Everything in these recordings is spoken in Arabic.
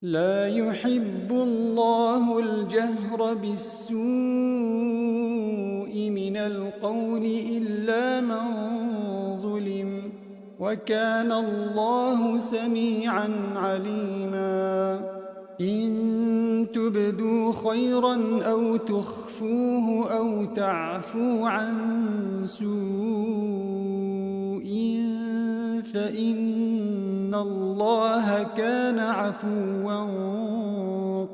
لا يحب الله الجهر بالسوء من القول إلا من ظلم، وكان الله سميعا عليما. إن تبدوا خيرا أو تخفوه أو تعفو عن سوء فإن الله كان عفوا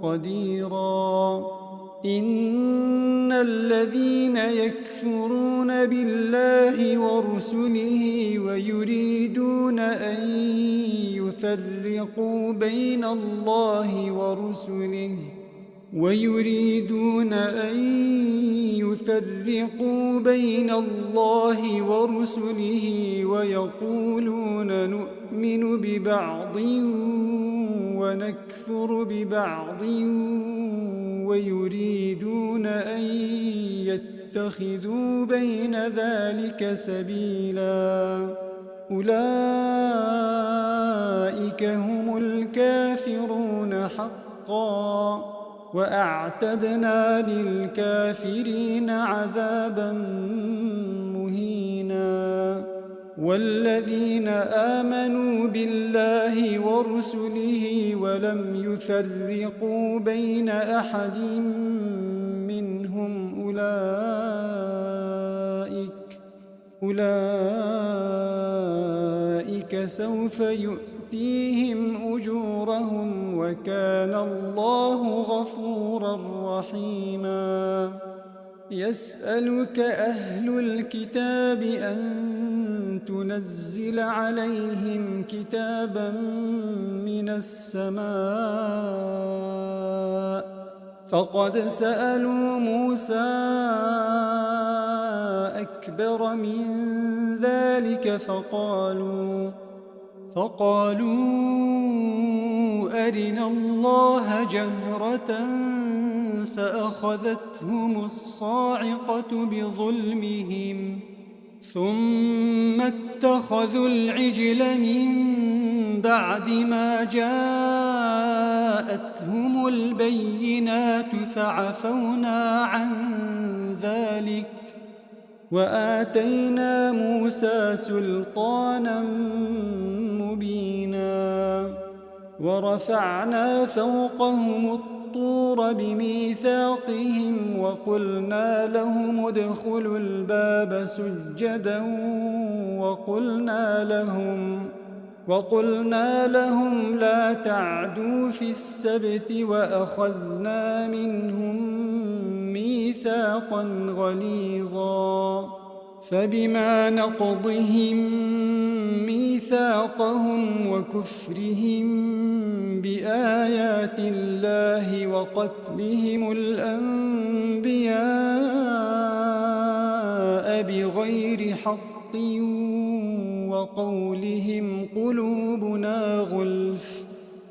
قديرا. إن الذين يكفرون بالله ورسله ويريدون أن يفرقوا بين الله ورسله ويقولون نؤمن ببعض ونكفر ببعض ويريدون أن يتخذوا بين ذلك سبيلا، أولئك هم الكافرون حقا، وأعتدنا للكافرين عذابا مهينا. والذين آمنوا بالله ورسله ولم يفرقوا بين أحد منهم أولئك سوف يؤتيهم أجورهم، وكان الله غفورا رحيما. يسألك أهل الكتاب أن تنزل عليهم كتابا من السماء، فقد سألوا موسى أكبر من ذلك فقالوا أرنا الله جهرة فأخذتهم الصاعقة بظلمهم ثم اتخذوا العجل من بعد ما جاءتهم البينات فعفونا عن ذلك وآتينا موسى سلطانا مبينا. ورفعنا فوقهم الطور بميثاقهم وقلنا لهم ادخلوا الباب سجدا وقلنا لهم لا تعدوا في السبت وأخذنا منهم ميثاقا غليظا. فبما نقضهم ميثاقهم وكفرهم بآيات الله وقتلهم الأنبياء بغير حق وقولهم قلوبنا غلف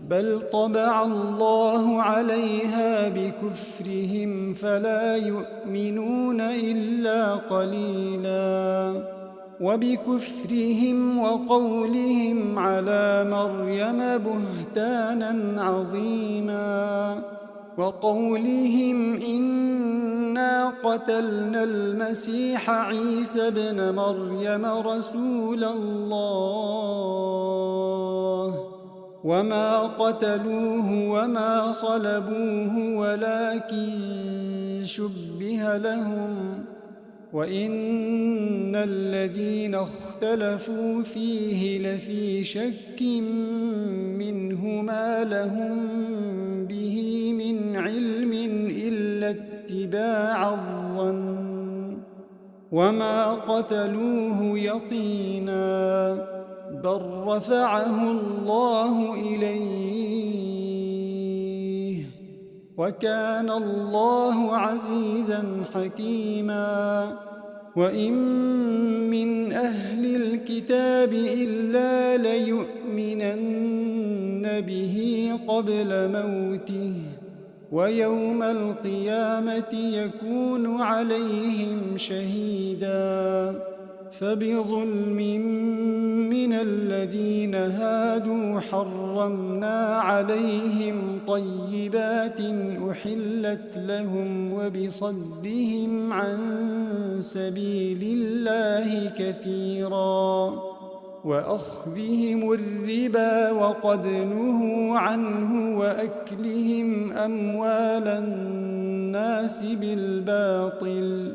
بل طبع الله عليها بكفرهم فلا يؤمنون إلا قليلا. وبكفرهم وقولهم على مريم بهتانا عظيما وقولهم إنا قتلنا المسيح عيسى ابن مريم رسول الله وما قتلوه وما صلبوه ولكن شبه لهم وإن الذين اختلفوا فيه لفي شك منه ما لهم به من علم إلا اتباع الظن وما قتلوه يقينا بل رفعه الله إليه وكان الله عزيزا حكيما. وإن من أهل الكتاب إلا ليؤمنن به قبل موته ويوم القيامة يكون عليهم شهيدا. فبظلم من الذين هادوا حرمنا عليهم طيبات أحلت لهم وبصدهم عن سبيل الله كثيرا وأخذهم الربا وقد نهوا عنه وأكلهم أموال الناس بالباطل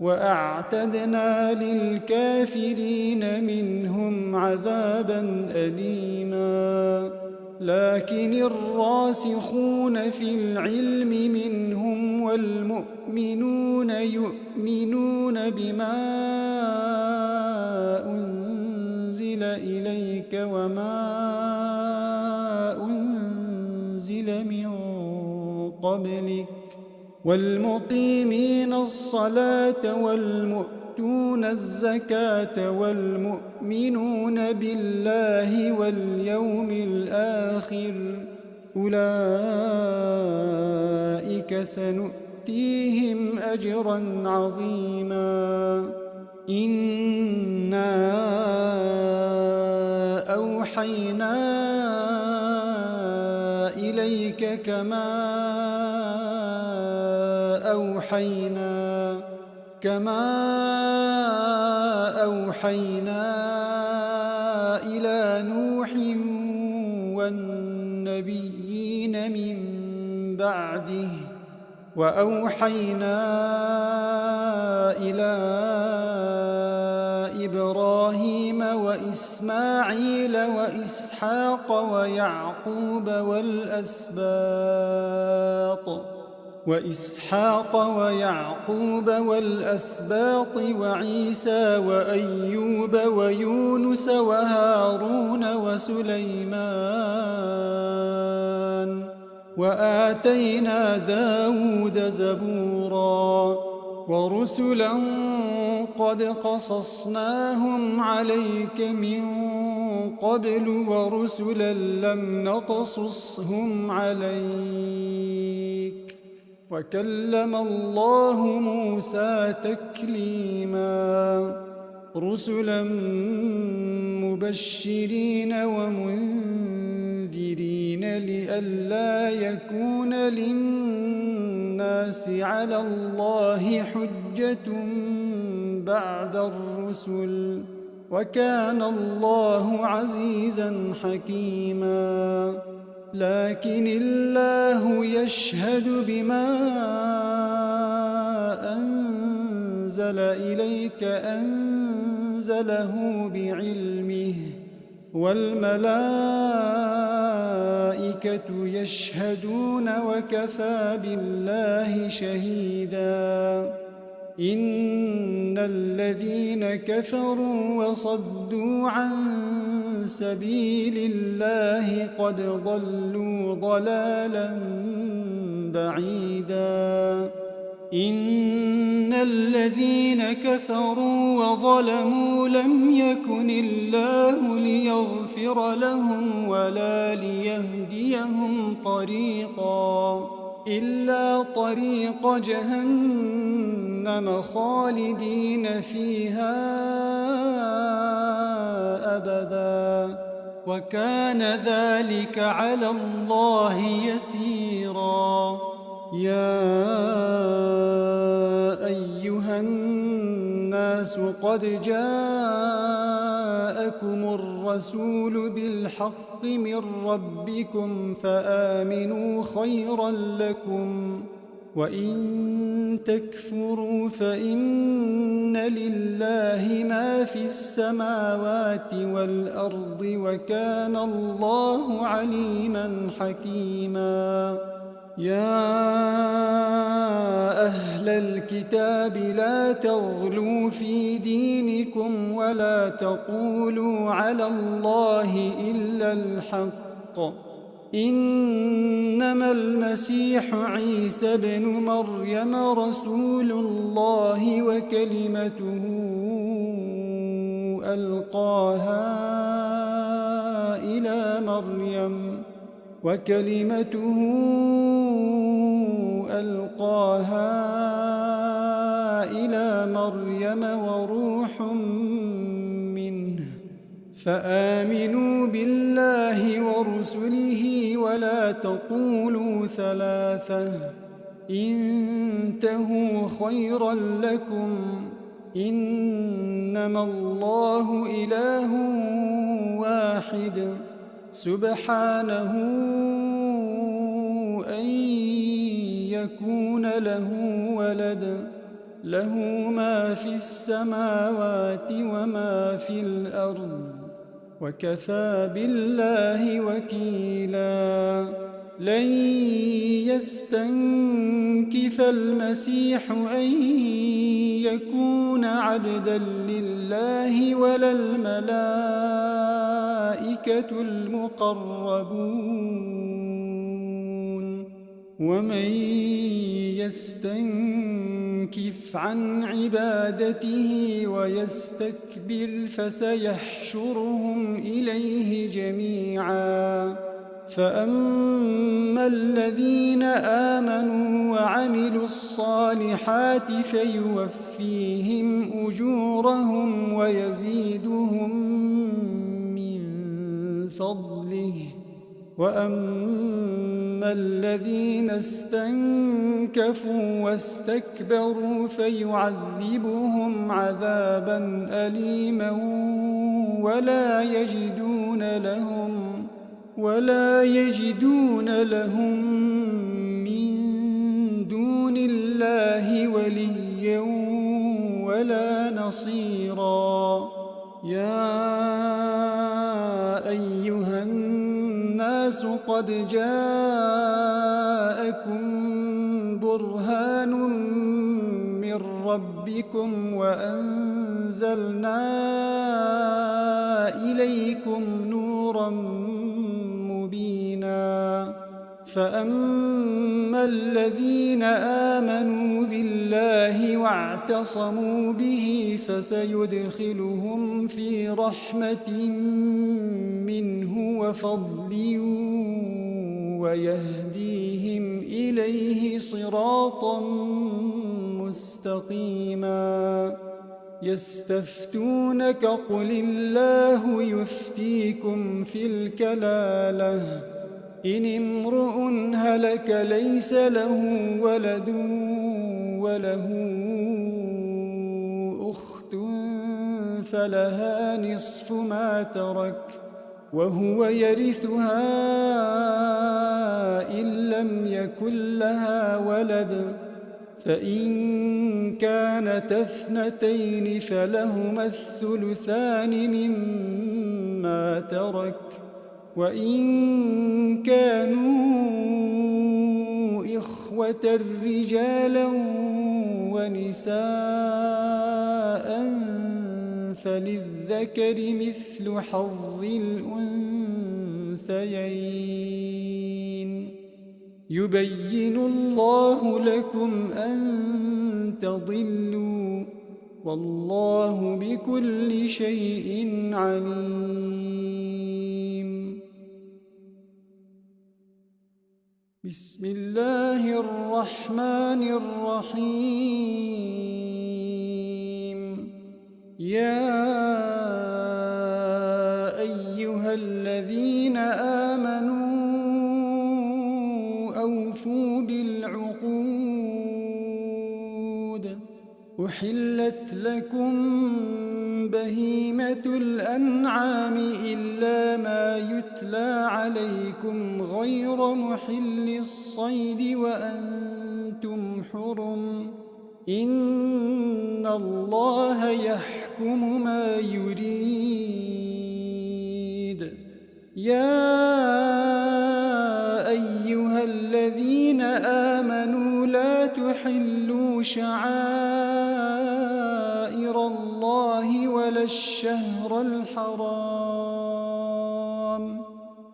وأعتدنا للكافرين منهم عذابا أليما لكن الراسخون في العلم منهم والمؤمنون يؤمنون بما أنزل إليك وما أنزل من قبلك والمقيمين الصلاة والمؤتون الزكاة والمؤمنون بالله واليوم الآخر أولئك سنؤتيهم أجرا عظيما إنا أوحينا إليك كما أوحينا إلى نوح والنبيين من بعده وأوحينا إلى إبراهيم وإسماعيل وإسحاق ويعقوب والأسباط وعيسى وأيوب ويونس وهارون وسليمان وآتينا داود زبورا ورسلا قد قصصناهم عليك من قبل ورسلا لم نقصصهم عليك وكلم الله موسى تكليما رسلا مبشرين ومنذرين لئلا يكون للناس على الله حجة بعد الرسل وكان الله عزيزا حكيما لكن الله يشهد بما أنزل إليك أنزله بعلمه والملائكة يشهدون وكفى بالله شهيدا إن الذين كفروا وصدوا عن سبيل الله قد ضلوا ضلالا بعيدا إن الذين كفروا وظلموا لم يكن الله ليغفر لهم ولا ليهديهم طريقا إلا طريق جهنم خالدين فيها أبدا وكان ذلك على الله يسيرا يا أيها الناس قد جاءكم الرسول بالحق من ربكم فآمنوا خيرا لكم وإن تكفروا فإن لله ما في السماوات والأرض وكان الله عليما حكيما يا أهل الكتاب لا تغلوا في دينكم ولا تقولوا على الله إلا الحق إنما المسيح عيسى بن مريم رسول الله وكلمته ألقاها ألقاها إلى مريم وروح منه فآمنوا بالله ورسله ولا تقولوا ثلاثة انتهوا خيرا لكم إنما الله إله واحد سبحانه أن يكون له ولد له ما في السماوات وما في الأرض وكفى بالله وكيلا لن يستنكف المسيح أن يكون عبدا لله ولا الملائكة المقربون ومن يستنكف عن عبادته ويستكبر فسيحشرهم إليه جميعا فأما الذين آمنوا وعملوا الصالحات فيوفيهم أجورهم ويزيدهم من فضله وأما الذين استنكفوا واستكبروا فيعذبهم عذابا أليما ولا يجدون لهم من دون الله وليا ولا نصيرا يا أيها الناس قد جاءكم برهان من ربكم وأنزلنا إليكم نورا مبينا فأما الذين آمنوا بالله واعتصموا به فسيدخلهم في رحمة منه وفضل ويهديهم إليه صراطا مستقيما يستفتونك قل الله يفتيكم في الكلالة إن امرؤ هلك ليس له ولد وله أخت فلها نصف ما ترك وهو يرثها إن لم يكن لها ولد فإن كانت اثنتين فلهما الثلثان مما ترك وإن كانوا إخوة رجالا ونساء فللذكر مثل حظ الأنثيين يبين الله لكم أن تضلوا والله بكل شيء عليم بسم الله الرحمن الرحيم يا أيها الذين آمنوا أوفوا بالعقود أحلت لكم بهيمة الأنعام إلا ما يتلى عليكم غير محل الصيد وأنتم حرم إن الله يحكم ما يريد يا أيها الذين آمنوا لا تحلوا شعائر الله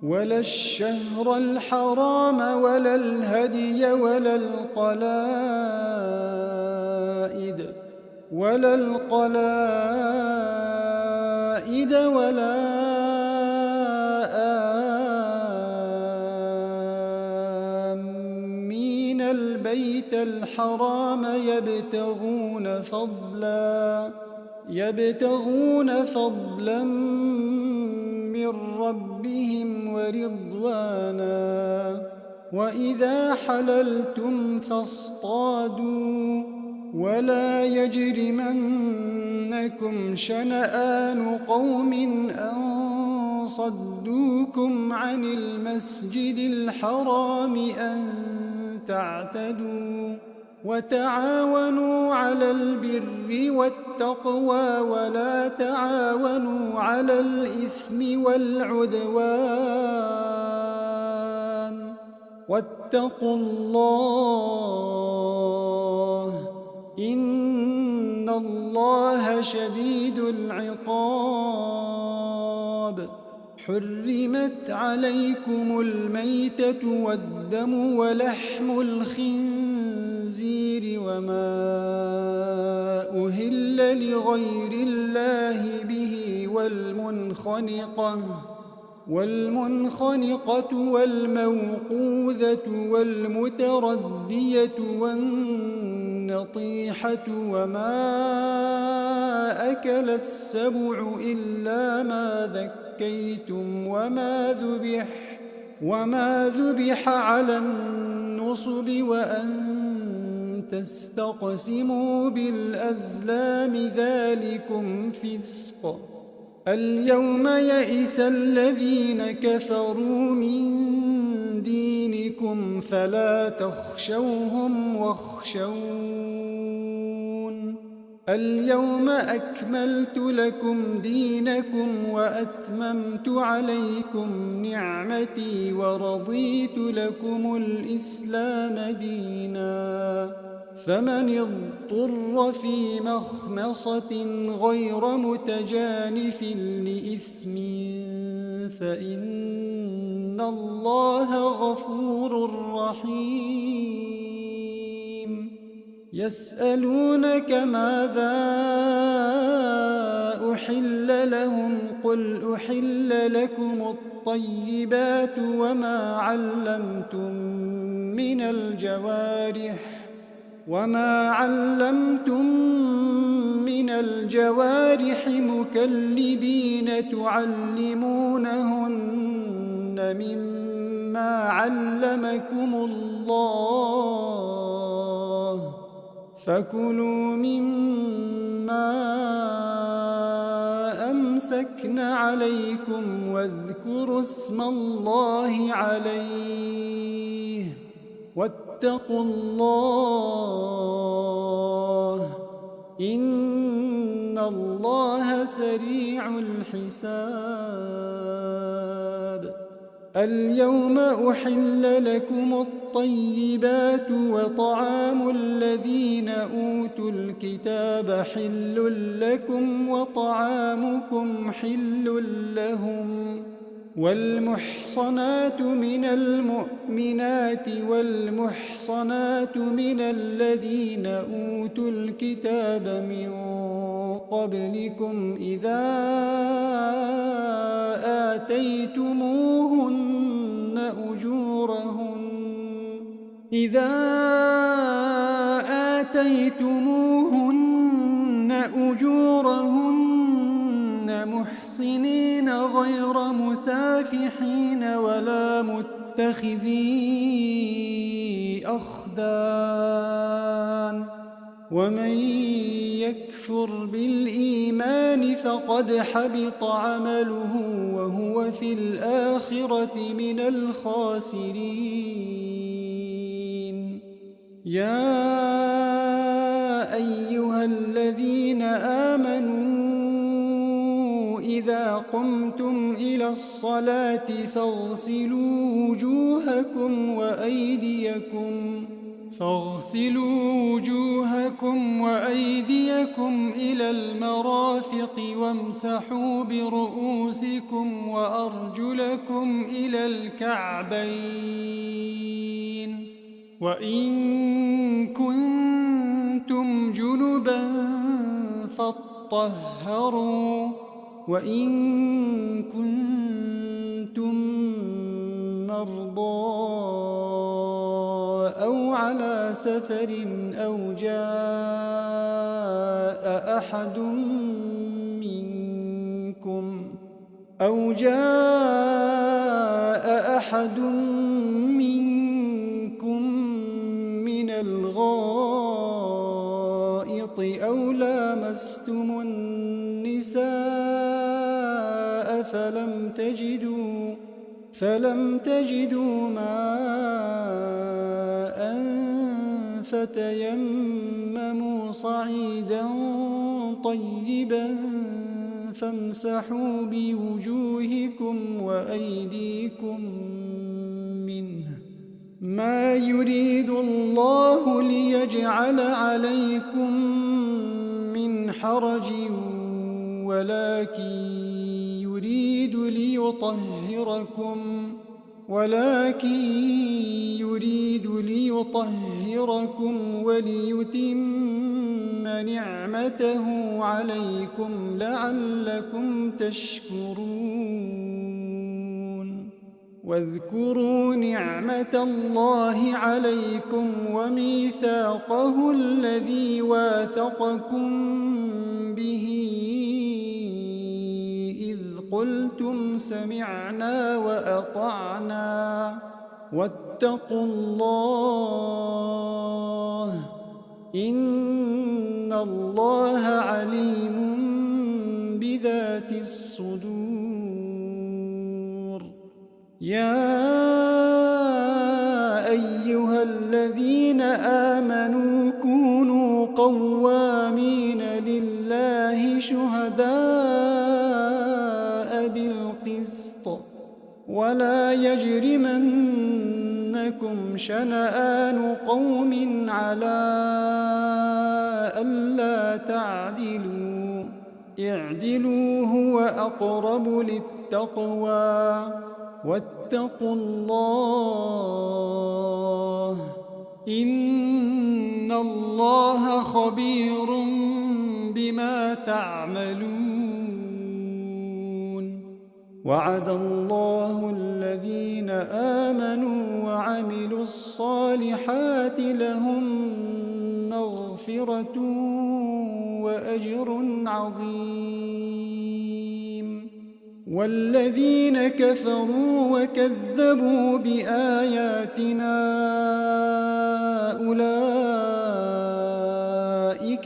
ولا الشهر الحرام ولا الهدي ولا القلائد ولا آمين البيت الحرام يبتغون فضلا من ربهم ورضوانا وإذا حللتم فاصطادوا ولا يجرمنكم شنآن قوم أن صدوكم عن المسجد الحرام أن تعتدوا وتعاونوا على البر والتقوى ولا تعاونوا على الإثم والعدوان واتقوا الله إن الله شديد العقاب. حرمت عليكم الميتة والدم ولحم الخنزير وما أهل لغير الله به والمنخنقة والموقوذة والمتردية والنطيحة وما أكل السبع إلا ما ذكيتم وما ذبح على النصب وأن تستقسموا بالأزلام ذلكم فسق. اليوم يئس الذين كفروا من دينكم فلا تخشوهم واخشون. اليوم أكملت لكم دينكم وأتممت عليكم نعمتي ورضيت لكم الإسلام دينا فمن اضطر في مخمصة غير متجانف لإثم فإن الله غفور رحيم. يسألونك ماذا أحل لهم قل أحل لكم الطيبات وما علمتم من الجوارح مكلبين تعلمونهن مما علمكم الله فكلوا مما أمسكن عليكم واذكروا اسم الله عليه واتقوا الله إن الله سريع الحساب. اليوم أحل لكم الطيبات وطعام الذين أوتوا الكتاب حل لكم وطعامكم حل لهم والمحصنات من المؤمنات والمحصنات من الذين أوتوا الكتاب من قبلكم إذا آتيتموهن أجورهن محصنين غير مسافحين ولا متخذي أخدان ومن يكفر بالإيمان فقد حبط عمله وهو في الآخرة من الخاسرين. يا أيها الذين آمنوا إذا قمتم إلى الصلاة فاغسلوا وجوهكم وأيديكم إلى المرافق وامسحوا برؤوسكم وأرجلكم إلى الكعبين وإن كنتم جنبا فاطهروا وإن كنتم مرضى أو على على سفر أو جاء أحد منكم من الغائط أو لامستم النساء فلم تجدوا ماء فتيمموا صعيدا طيبا فامسحوا بوجوهكم وأيديكم منه ما يريد الله ليجعل عليكم من حرج ولكن يريد ليطهركم وليتم نعمته عليكم لعلكم تشكرون واذكروا نعمة الله عليكم وميثاقه الذي واثقكم به إذ قلتم سمعنا وأطعنا واتقوا الله إن الله عليم بذات الصدور يا أيها الذين آمنوا كونوا قوامين لله شهداء بالقسط ولا يجرمنكم شنآن قوم على ألا تعدلوا اعدلوا هو أقرب للتقوى واتقوا الله إن الله خبير بما تعملون وعد الله الذين آمنوا وعملوا الصالحات لهم مغفرة وأجر عظيم والذين كفروا وكذبوا بآياتنا أولئك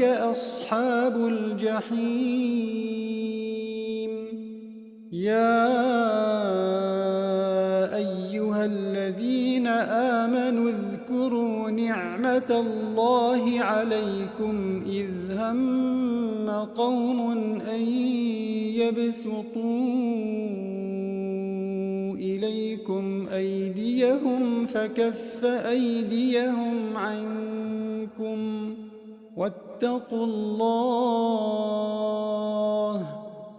أصحاب الجحيم يا أيها الذين آمنوا اذكروا نعمة الله عليكم إذ هم قوم أن يبسطوا إليكم أيديهم فكف أيديهم عنكم واتقوا الله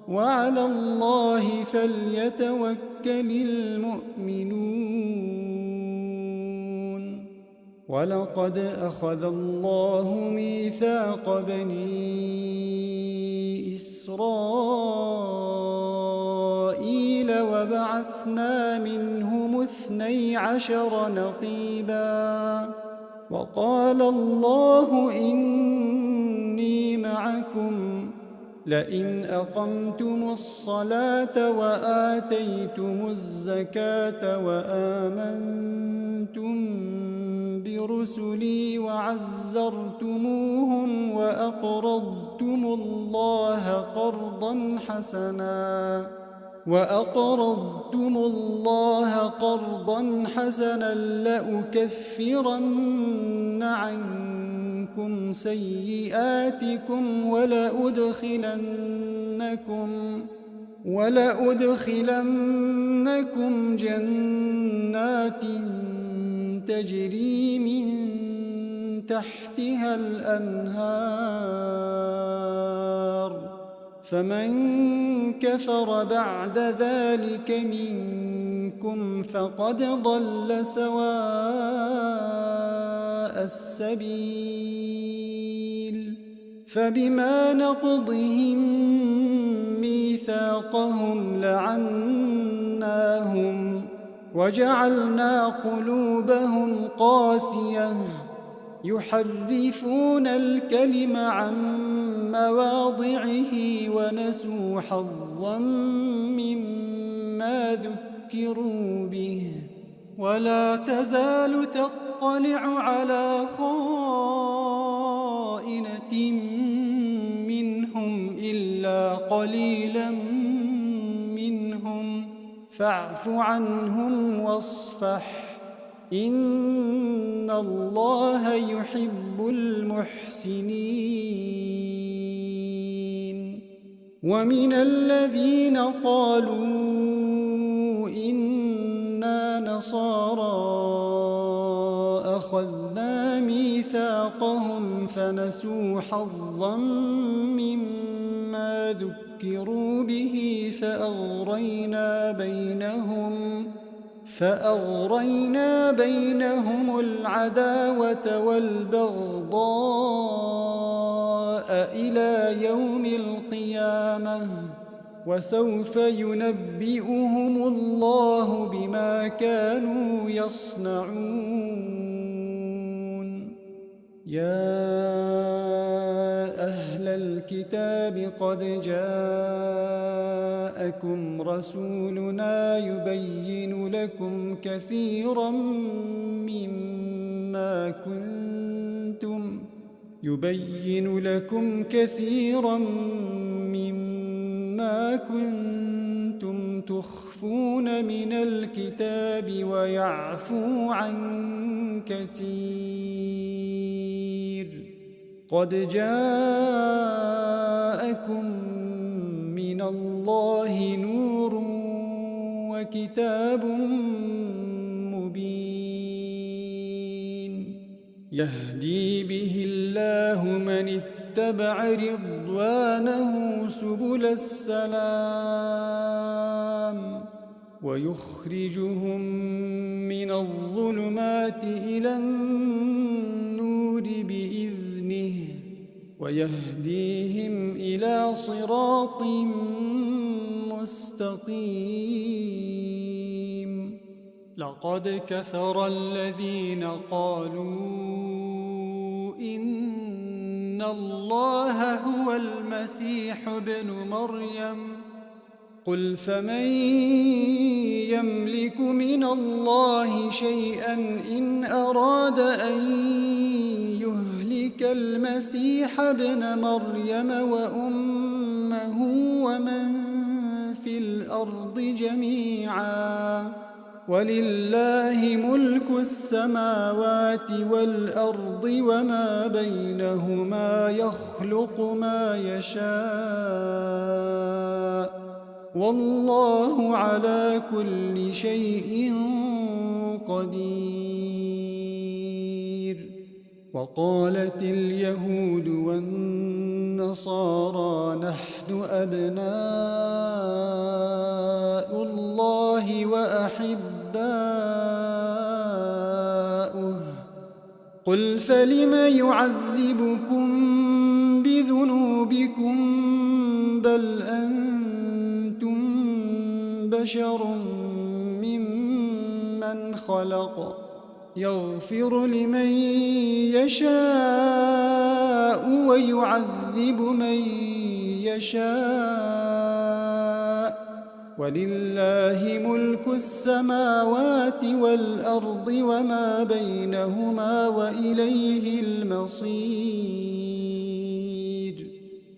وعلى الله فليتوكل المؤمنون ولقد أخذ الله ميثاق بني إسرائيل وبعثنا منهم 12 نقيبا وقال الله إني معكم لئن أقمتم الصلاة وآتيتم الزكاة وآمنتم برسلي وعزرتموهم وأقرضتم الله قرضا حسنا لأكفرن عنكم سيئاتكم ولأدخلنكم جنات تجري من تحتها الأنهار فمن كفر بعد ذلك منكم فقد ضل سواء السبيل فبما نقضهم ميثاقهم لعناهم وجعلنا قلوبهم قاسية يحرفون الكلم عن مواضعه ونسوا حظا مما ذكروا به ولا تزال تطلع على خائنة منهم إلا قليلا منهم فاعف عنهم واصفح إن الله يحب المحسنين ومن الذين قالوا إنا نصارى أخذنا ميثاقهم فنسوا حظا مما ذكروا به فأغرينا بينهم العداوة والبغضاء إلى يوم القيامة وسوف ينبئهم الله بما كانوا يصنعون يا أهل الكتاب قد جاءكم رسولنا يبين لكم كثيرا مما كنتم تخفون من الكتاب ويعفو عن كثير قد جاءكم من الله نور وكتاب مبين يهدي به الله من اتبع رضوانه سبل السلام ويخرجهم من الظلمات إلى النور بإذنه ويهديهم إلى صراط مستقيم لقد كفر الذين قالوا إن الله هو المسيح ابن مريم قل فمن يملك من الله شيئا إن أراد أن يهلك المسيح ابن مريم وأمه ومن في الأرض جميعا ولله ملك السماوات والأرض وما بينهما يخلق ما يشاء والله على كل شيء قدير وقالت اليهود والنصارى نحن أبناء الله وأحباؤه قل فلم يعذبكم بذنوبكم بل أنتم بشر ممن خلق يغفر لمن يشاء ويعذب من يشاء ولله ملك السماوات والأرض وما بينهما وإليه المصير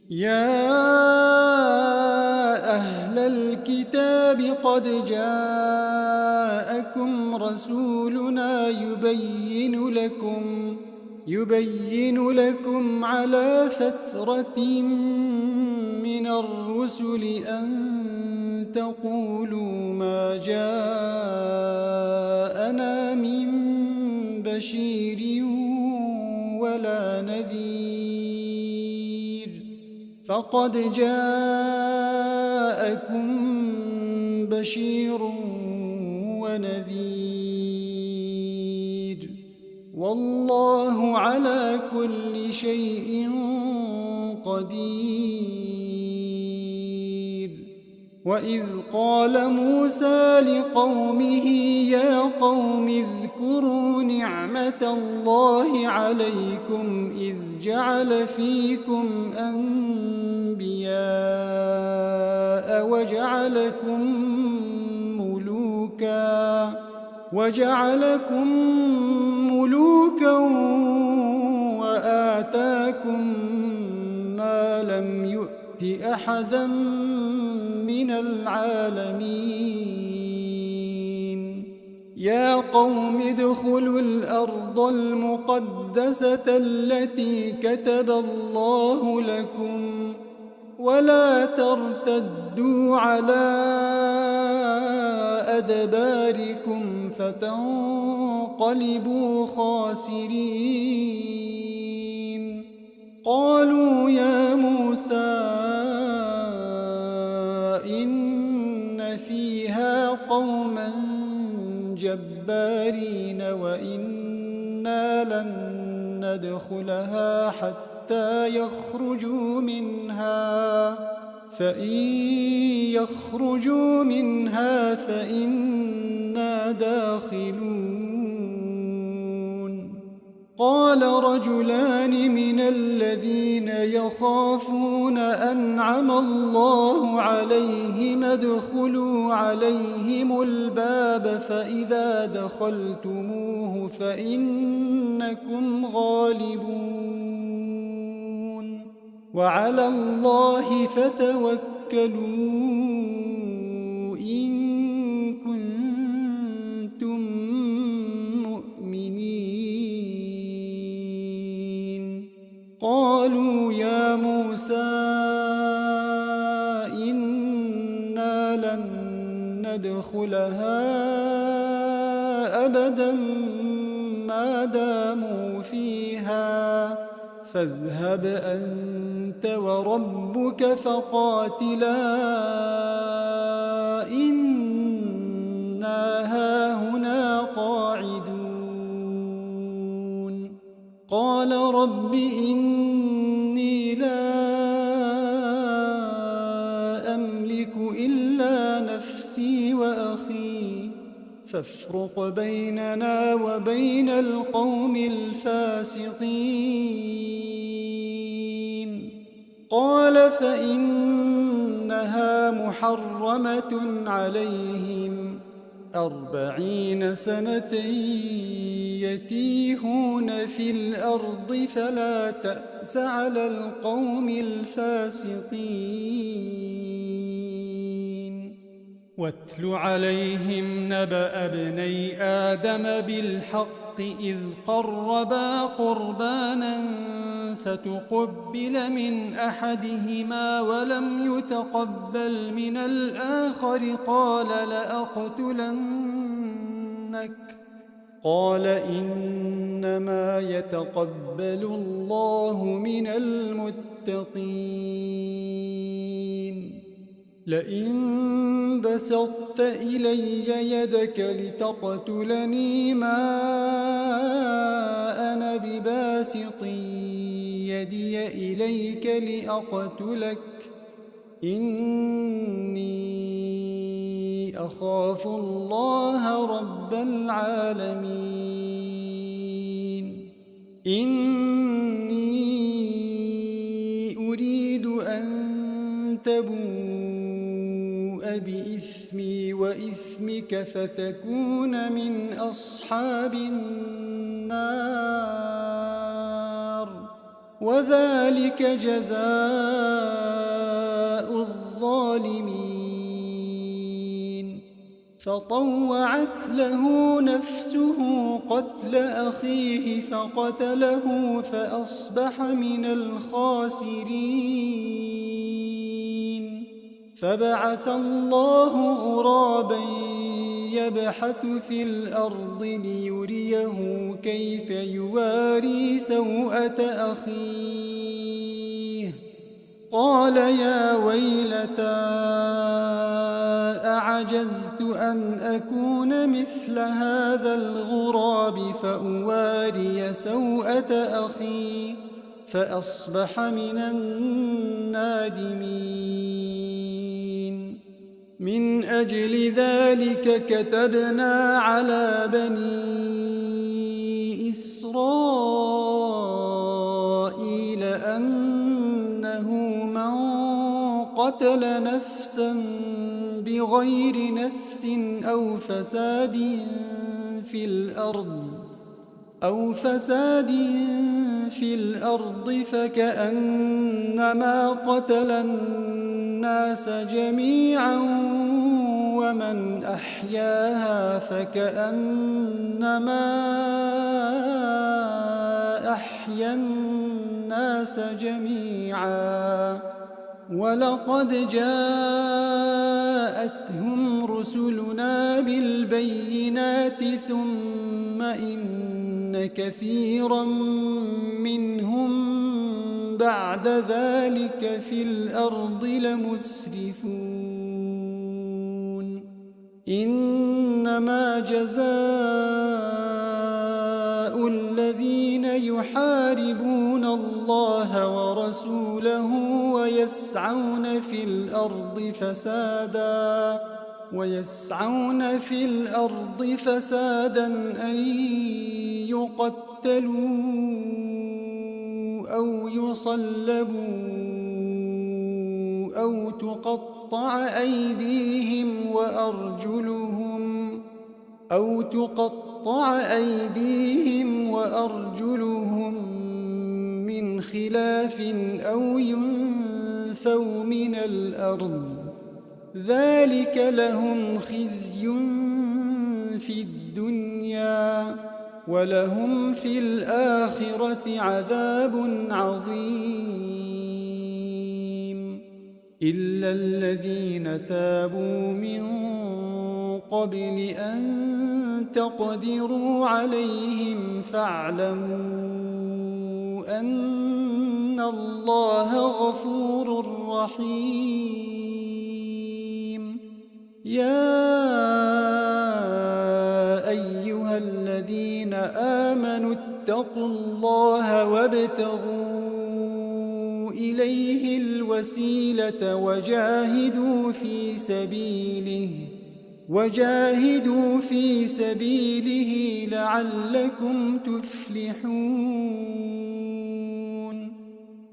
يا أهل الكتاب قد جاءكم رسولنا يبين لكم على فترة من الرسل أن تقولوا ما جاءنا من بشير ولا نذير فقد جاءكم بشير ونذير والله على كل شيء قدير وإذ قال موسى لقومه يا قوم اذكروا نعمة الله عليكم إذ جعل فيكم أنبياء وجعلكم ملوكا وآتاكم ما لم يؤت أحدا من العالمين يا قوم ادخلوا الأرض المقدسة التي كتب الله لكم ولا ترتدوا على أدباركم فتنقلبوا خاسرين قالوا يا موسى إن فيها قوما جبارين وإنا لن ندخلها حتى يخرجوا منها فإن يخرجوا منها فإنا داخلون قال رجلان من الذين يخافون أنعم الله عليهم ادخلوا عليهم الباب فإذا دخلتموه فإنكم غالبون وعلى الله فتوكلوا إن كنتم مؤمنين قالوا يا موسى إنا لن ندخلها أبدا ما داموا فيها فاذهب أنت وربك فقاتلا إنا هاهنا قاعدون قال رب إني لا أملك إلا نفسي وأخي فافرق بيننا وبين القوم الفاسقين قال فإنها محرمة عليهم 40 سنة يتيهون في الأرض فلا تأس على القوم الفاسقين واتل عليهم نبأ ابني آدم بالحق إذ قربا قربانا فتقبل من أحدهما ولم يتقبل من الآخر قال لأقتلنك قال إنما يتقبل الله من المتقين لئن بسطت إلي يدك لتقتلني ما أنا بباسط يدي إليك لأقتلك إني أخاف الله رب العالمين إني أريد أن تبوء بإثمي وإثمك فتكون من أصحاب النار وذلك جزاء الظالمين فطوعت له نفسه قتل أخيه فقتله فأصبح من الخاسرين فبعث الله غرابا يبحث في الأرض ليريه كيف يواري سوءة أخيه قال يا ويلتى أعجزت أن أكون مثل هذا الغراب فأواري سوءة أخي فأصبح من النادمين من أجل ذلك كتبنا على بني إسرائيل أنه من قتل نفسا بغير نفس أو فساد في الأرض فكأنما قتل الناس جميعا ومن أحياها فكأنما أحيا الناس جميعا ولقد جاءتهم رسلنا بالبينات ثم إن كثيرا منهم بعد ذلك في الأرض لمسرفون إنما جزاء الذين يحاربون الله ورسوله ويسعون في الأرض فسادا أن يقتلوا أو يصلبوا أو تقطع أيديهم وأرجلهم من خلاف أو ينفوا من الأرض ذلك لهم خزي في الدنيا ولهم في الآخرة عذاب عظيم إلا الذين تابوا من قبل أن تقدروا عليهم فاعلموا أن الله غفور رحيم يا أيها الذين آمنوا اتقوا الله وابتغوا إليه الوسيلة وجاهدوا في سبيله لعلكم تفلحون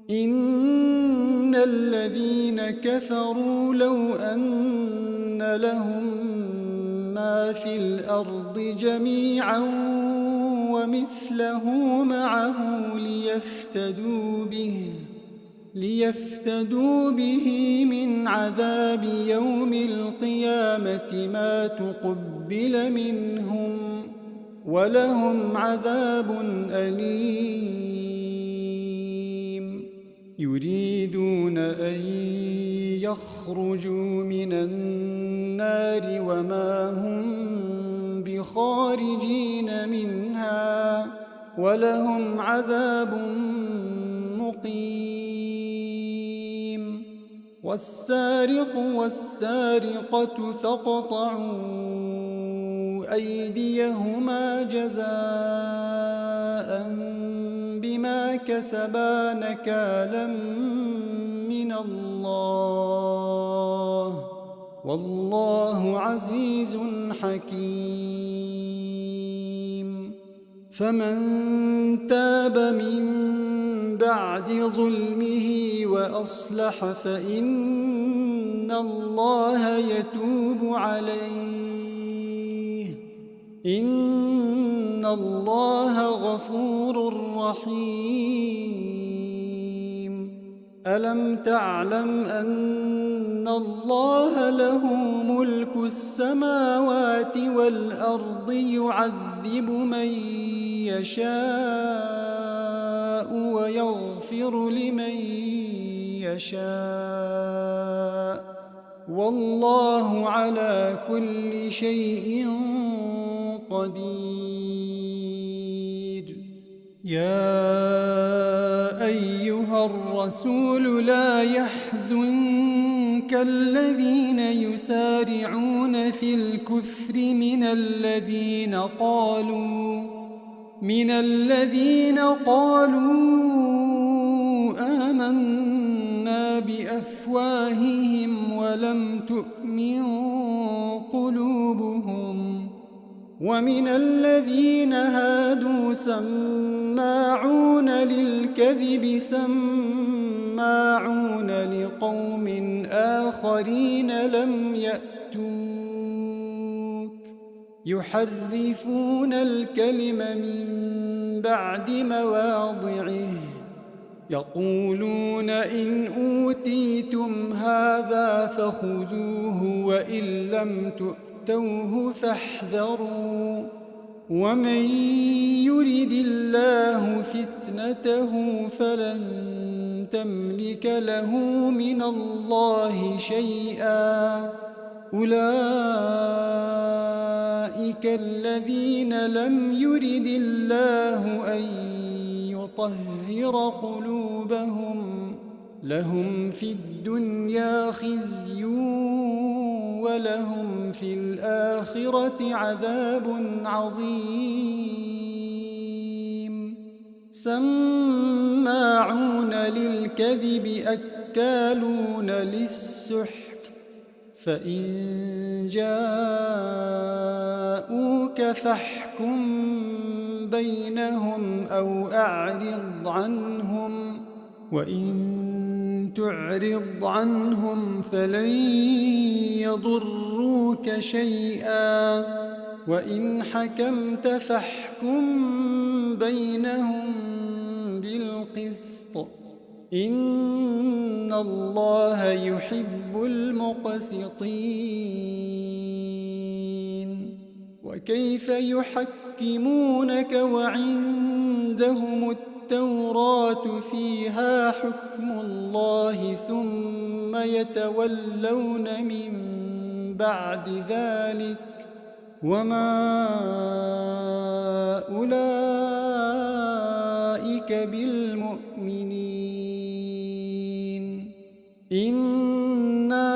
إن الذين كفروا لو أن لهم ما في الأرض جميعا ومثله معه ليفتدوا به من عذاب يوم القيامة ما تقبل منهم ولهم عذاب أليم يريدون أن يخرجوا من النار وما هم بخارجين منها ولهم عذاب مقيم والسارق والسارقة فاقطعوا أيديهما جزاء بما كسبا نكالا من الله والله عزيز حكيم فمن تاب من بعد ظلمه وأصلح فإن الله يتوب عليه إن الله غفور رحيم ألم تعلم أن الله له ملك السماوات والأرض يعذب من يشاء ويغفر لمن يشاء والله على كل شيء قدير يا أيها الرسول لا يحزنك الذين يسارعون في الكفر من الذين قالوا آمنا بأفواههم ولم تؤمن قلوبهم. ومن الذين هادوا سماعون للكذب سماعون لقوم آخرين لم يأتوك يحرفون الكلم من بعد مواضعه يقولون إن أوتيتم هذا فخذوه وإن لم تؤتوه فاحذروا ومن يرد الله فتنته فلن تملك له من الله شيئا. أولئك الذين لم يرد الله أن يطهر قلوبهم لهم في الدنيا خزي ولهم في الآخرة عذاب عظيم. سماعون للكذب أكالون للسحت فإن جاءوك فاحكم بينهم أو أعرض عنهم وإن تعرض عنهم فلن يضروك شيئا وإن حكمت فاحكم بينهم بالقسط إن الله يحب المقسطين. وكيف يحكمونك وعندهم التوراة فيها حكم الله ثم يتولون من بعد ذلك وما أولئك بالمؤمنين. إنا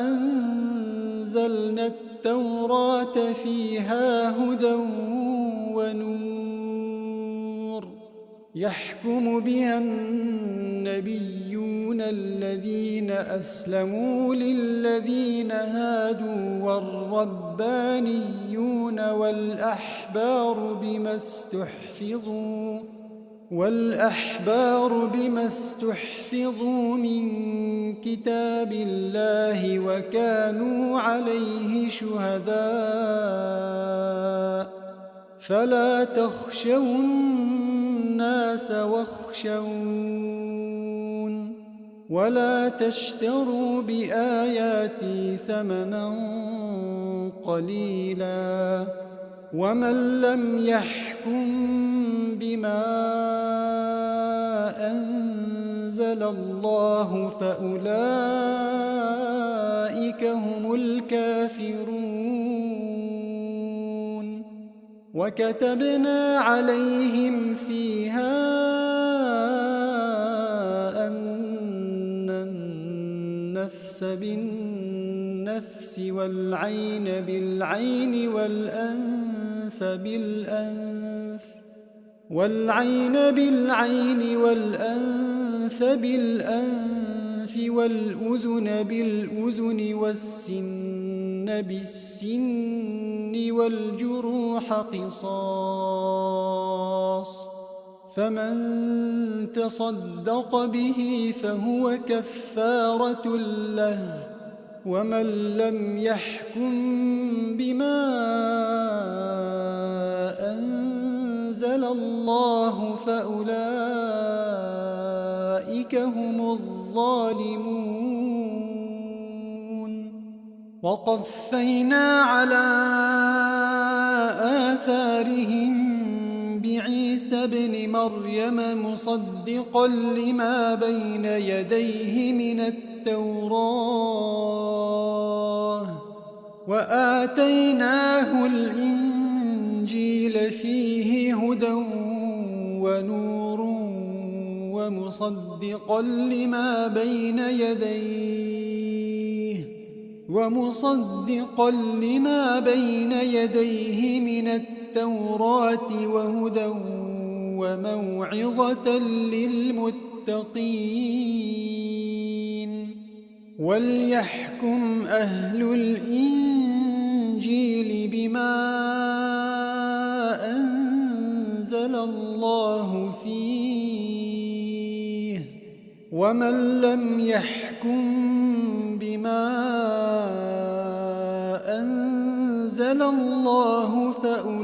أنزلنا التوراة فيها هدى ونور يحكم بها النبيون الذين أسلموا للذين هادوا والربانيون والأحبار بما استحفظوا من كتاب الله وكانوا عليه شهداء فلا تخشوا الناس واخشون ولا تشتروا بآياتي ثمنا قليلا ومن لم يحكم بما أنزل الله فأولئك هم الكافرون. وكتبنا عليهم فيها أن النفس بالنفس والعين بالعين والأنف بالأنف والأذن بالأذن والسن بالسن والجروح قصاص فمن تصدق به فهو كفارة له ومن لم يحكم بما أنزل الله فأولئك هم الظالمون. وقفينا على آثارهم بعيسى ابن مريم مصدقا لما بين يديه من التوراة وآتيناه الإنجيل فيه هدى ونور ومصدقا لما بين يديه من التوراة وهدى وموعظة للمتقين. للمتقين وليحكم أهل الإنجيل بما أنزل الله فيه ومن لم يحكم بما أنزل الله فأولئك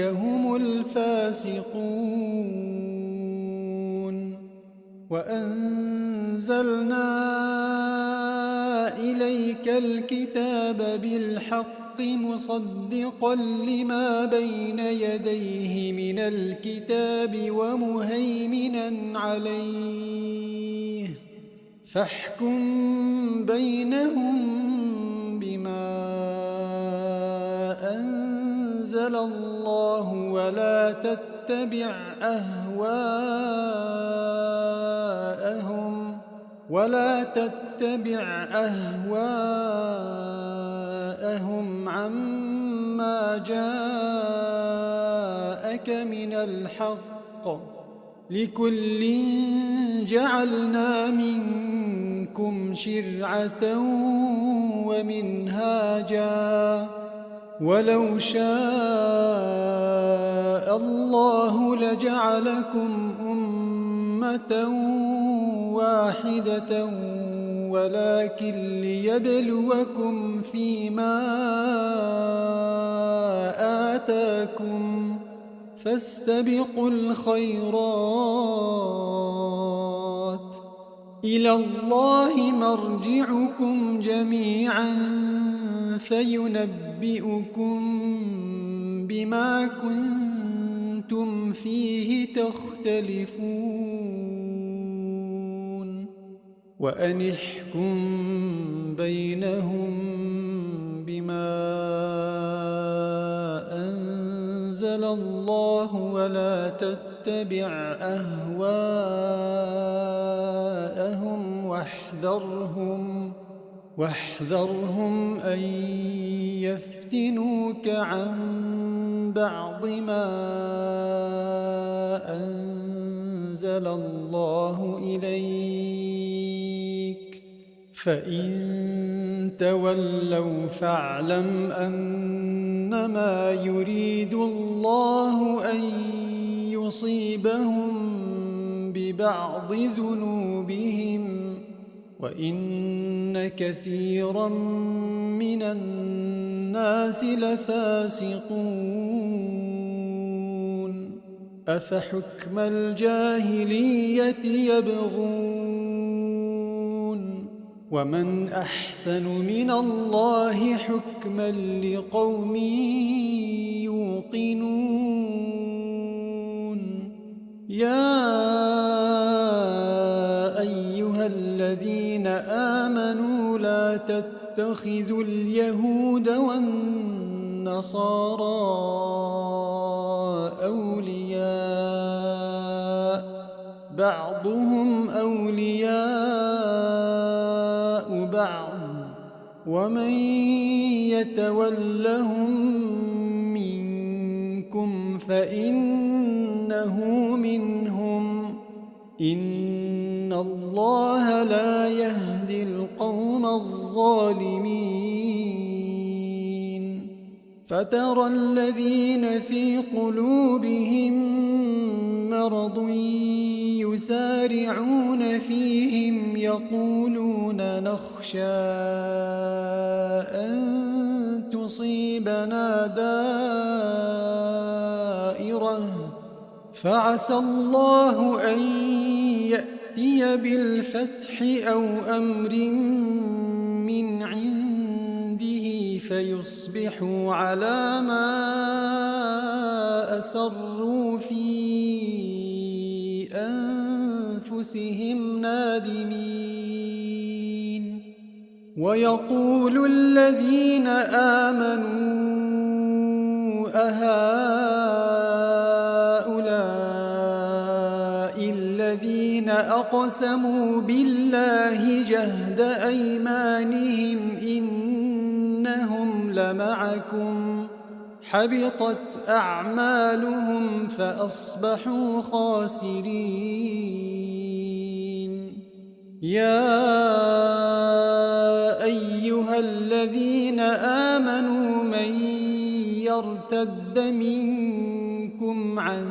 هم الفاسقون وأنزلنا إليك الكتاب بالحق مصدقا لما بين يديه من الكتاب ومهيمنا عليه فاحكم بينهم بما أنزل الله ولا تتبع أهواءهم عما جاءك من الحق لكل جعلنا منكم شرعة ومنهاجا ولو شاء الله لجعلكم أمة واحدة ولكن ليبلوكم فيما آتاكم فاستبقوا الخيرات إلى الله مرجعكم جميعا فينبئكم بما كنتم فيه تختلفون وأن احكم بينهم بما أنزل الله ولا تتبع أهواءهم واحذرهم أن يفتنوك عن بعض ما أنزل الله إليك فإن تولوا فاعلم أنما يريد الله أن يصيبهم ببعض ذنوبهم وإن كثيرا من الناس لفاسقون أفحكم الجاهلية يبغون ومن أحسن من الله حكما لقوم يوقنون يا أيها الذين آمنوا لا تتخذوا اليهود والنصارى أولياء بعضهم أولياء بعض ومن يتولهم منكم فإنه منهم إن الله لا يهدي القوم الظالمين فترى الذين في قلوبهم مرض يسارعون فيهم يقولون نخشى أن تصيبنا دائرة فعسى الله أن يأتي بالفتح أو أمر من عنده فيصبحوا على ما أسروا في أنفسهم نادمين ويقول الذين آمنوا أهؤلاء الذين أقسموا بالله جهد أيمانهم إنهم لمعكم حبطت أعمالهم فأصبحوا خاسرين. يا أيها الذين آمنوا من يرتد منكم عن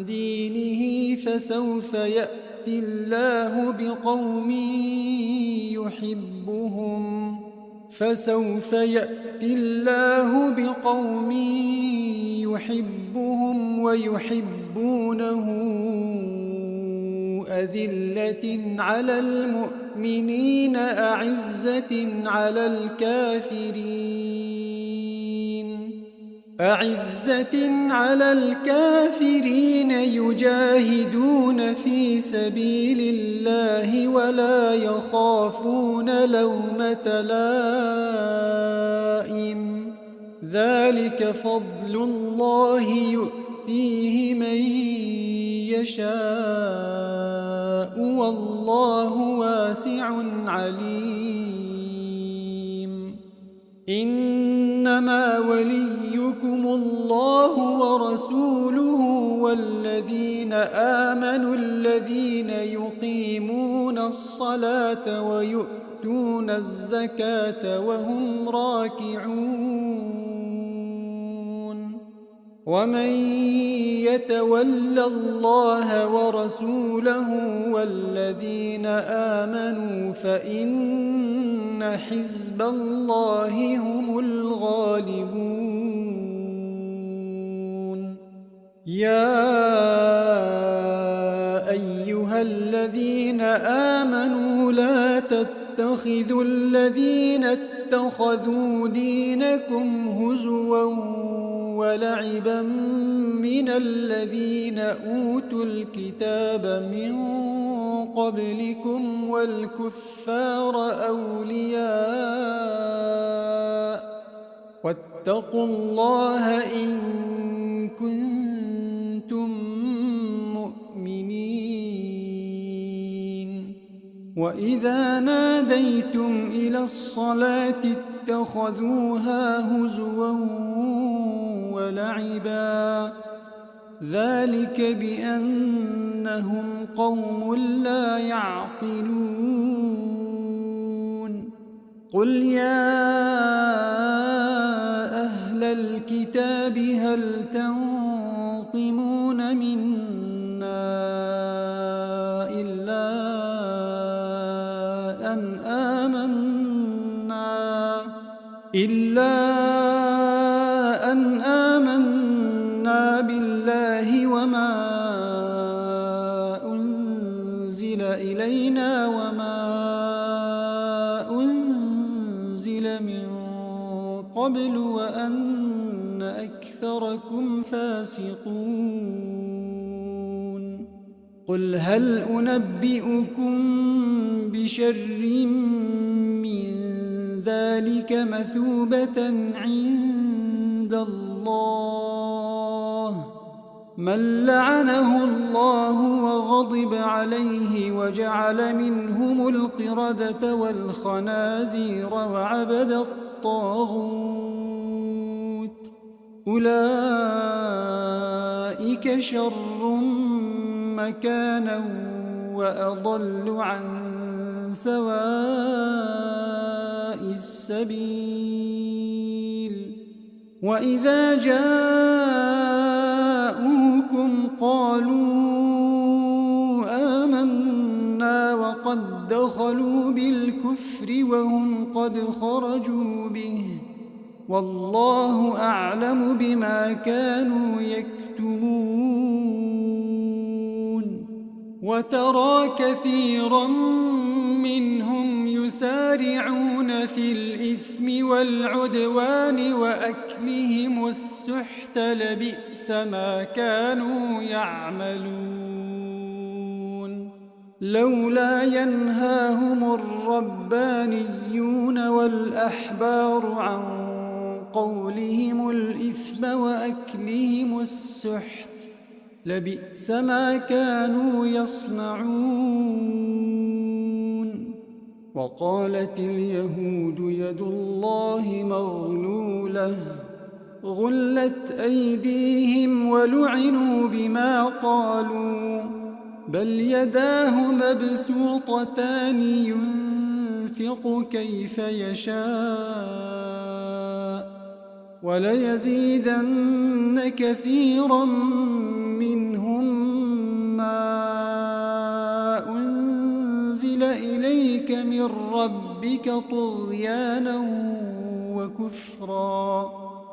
دينه فسوف يأتي الله بقوم يحبهم ويحبونه أذلة على المؤمنين أعزة على الكافرين يجاهدون في سبيل الله ولا يخافون لومة لائم. ذلك فضل الله يؤتيه من يشاء والله واسع عليم. إنما وليكم الله ورسوله والذين آمنوا الذين يقيمون الصلاة ويؤتون الزكاة وهم راكعون. ومن يتول الله ورسوله والذين آمنوا فإن حزب الله هم الغالبون. يا أيها الذين آمنوا لا تتخذوا الذين اتخذوا دينكم هزوا ولعبا من الذين أوتوا الكتاب من قبلكم والكفار أولياء واتقوا الله إن كنتم مؤمنين. وإذا ناديتم إلى الصلاة اتخذوها هزوا ولعبا ذلك بأنهم قوم لا يعقلون. قل يا أهل الكتاب هل تنقمون منا إلا أن آمنا بالله وما أنزل إلينا وما أنزل من قبل وأن أكثركم فاسقون. قل هل أنبئكم بشر من ذلك مثوبة عند الله من لعنه الله وغضب عليه وجعل منهم القردة والخنازير وعبد الطاغوت أولئك شر مكانا وأضل عن سواء السبيل. وإذا جاءوكم قالوا آمنا وقد دخلوا بالكفر وهم قد خرجوا به والله أعلم بما كانوا يكتمون. وترى كثيرا منهم يسارعون في الإثم والعدوان وأكلهم السحت لبئس ما كانوا يعملون. لولا ينهاهم الربانيون والأحبار عن قولهم الإثم وأكلهم السحت لبئس ما كانوا يصنعون. وقالت اليهود يد الله مغلولة غلت أيديهم ولعنوا بما قالوا بل يداه مبسوطتان ينفق كيف يشاء وليزيدن كثيرا منهم ما أنزل إليك من ربك طغيانا وكفرا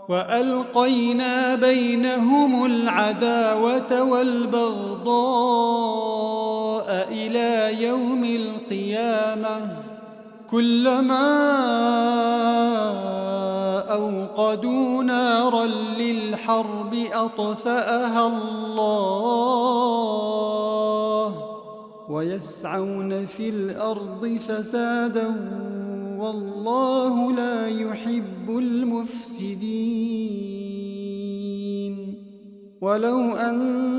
وألقينا بينهم العداوة والبغضاء إلى يوم القيامة كلما أوقدوا نارا للحرب أطفأها الله ويسعون في الأرض فسادا والله لا يحب المفسدين ولو أن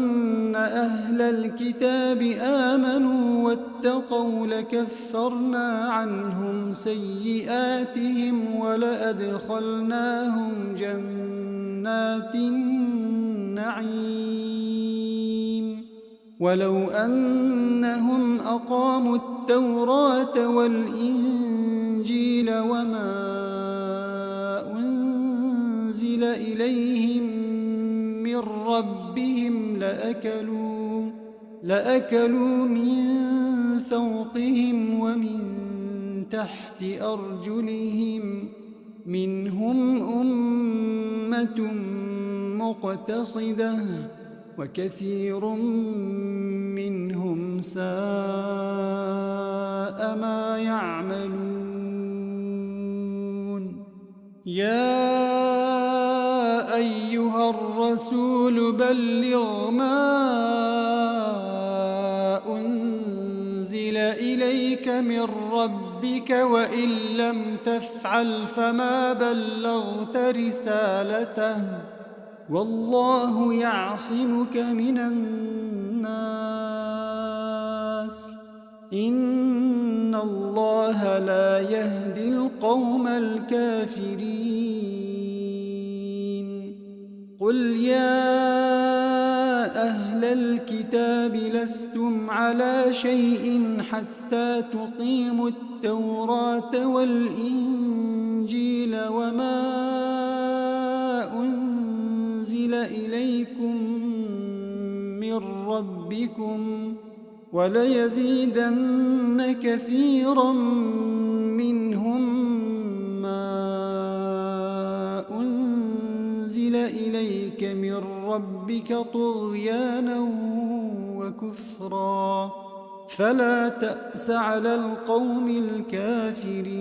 أهل الكتاب آمنوا واتقوا لكفرنا عنهم سيئاتهم ولأدخلناهم جنات النعيم ولو أنهم أقاموا التوراة والإنجيل وما أنزل إليهم من ربهم لأكلوا من فوقهم ومن تحت أرجلهم منهم أمة مقتصدة وكثير منهم ساء ما يعملون يا أيها الرسول بلغ ما أنزل إليك من ربك وإن لم تفعل فما بلغت رسالته والله يعصمك من الناس إن الله لا يهدي القوم الكافرين قل يا أهل الكتاب لستم على شيء حتى تقيموا التوراة والإنجيل وما أنزل إليكم من ربكم وليزيدن كثيرا منهم ما أنزل إليك من ربك طغيانا وكفرا فلا تأس على القوم الكافرين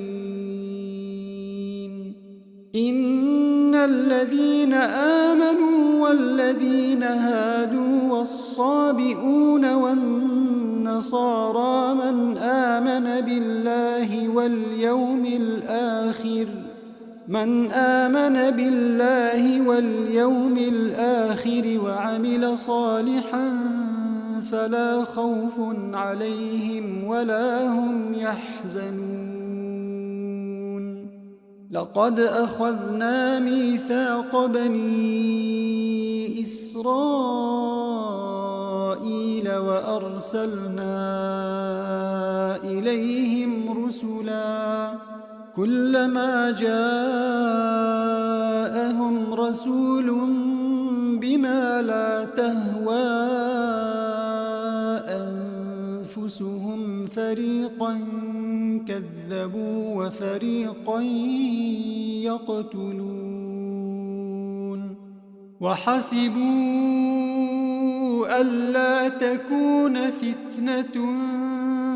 إن الذين آمنوا والذين هادوا والصابئون والنصارى من آمن بالله واليوم الآخر وعمل صالحا فلا خوف عليهم ولا هم يحزنون لقد أخذنا ميثاق بني إسرائيل وأرسلنا إليهم رسلا كلما جاءهم رسول بما لا تهوى أنفسهم فريقا كذبوا وفريقا يقتلون وحسبوا ألا تكون فتنة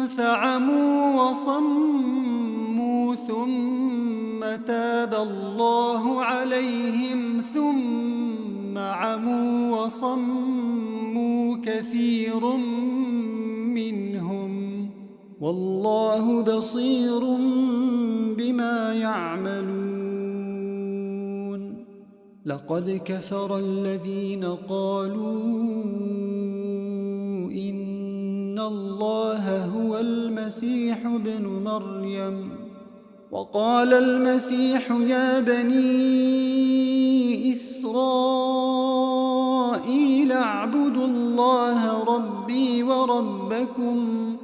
فعموا وصموا ثم تاب الله عليهم ثم عموا وصموا كثير منهم والله بصير بما يعملون لقد كفر الذين قالوا إن الله هو المسيح ابن مريم وقال المسيح يا بني إسرائيل اعبدوا الله ربي وربكم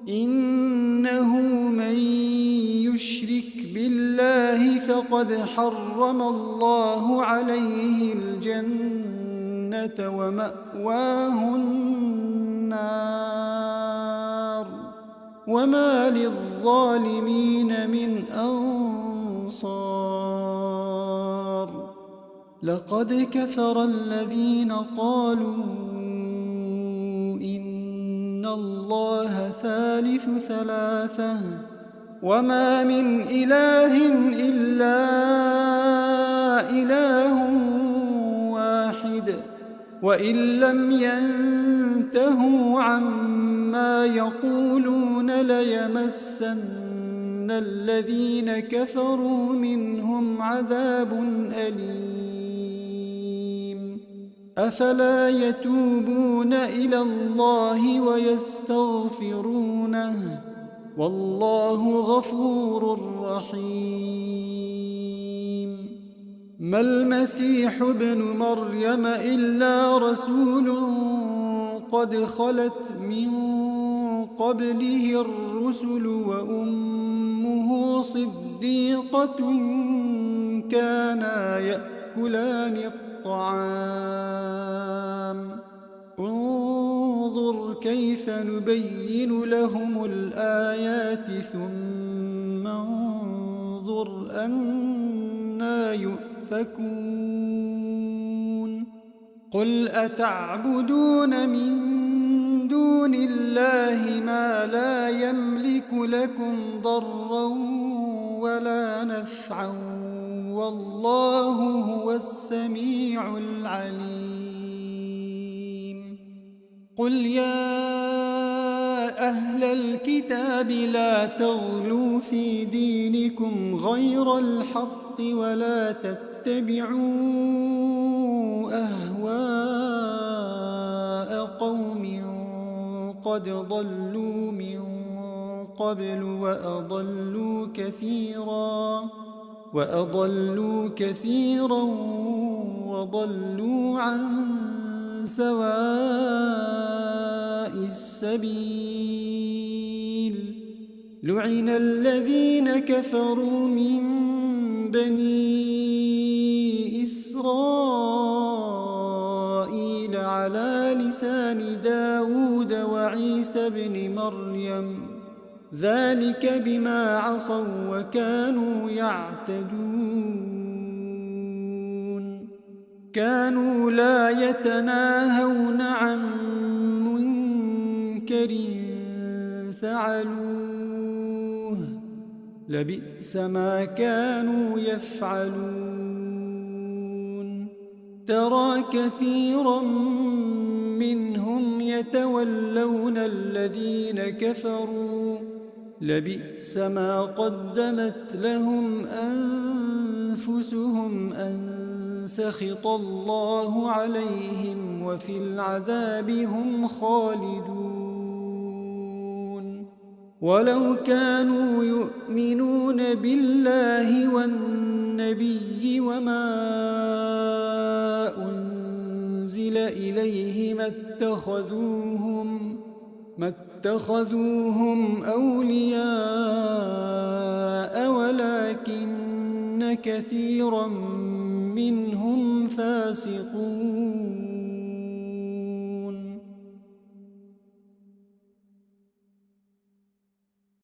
إنه من يشرك بالله فقد حرم الله عليه الجنة ومأواه النار وما للظالمين من أنصار لقد كفر الذين قالوا إن الله ثالث ثلاثة وما من إله إلا إله واحد وإن لم ينتهوا عما يقولون ليمسن الذين كفروا منهم عذاب أليم أفلا يتوبون إلى الله ويستغفرونه والله غفور رحيم ما المسيح ابن مريم إلا رسول قد خلت من قبله الرسل وأمه صديقة كانا يأكلان الطعام انظر كيف نبين لهم الآيات ثم انظر أنى يؤفكون قل أتعبدون من دون الله ما لا يملك لكم ضرا ولا نفعا والله هو السميع العليم قل يا أهل الكتاب لا تغلوا في دينكم غير الحق ولا تتبعوا أهواء قوم قد ضلوا من قبل وأضلوا كثيرا وضلوا عن سواء السبيل لعن الذين كفروا من بني إسرائيل على لسان داود وعيسى بن مريم ذلك بما عصوا وكانوا يعتدون كانوا لا يتناهون عن منكر فعلوه لبئس ما كانوا يفعلون ترى كثيرا منهم يتولون الذين كفروا لبئس ما قدمت لهم أنفسهم أن سخط الله عليهم وفي العذاب هم خالدون ولو كانوا يؤمنون بالله والنبي وما أنزل إليه ما اتخذوهم أولياء ولكن كثيرا منهم فاسقون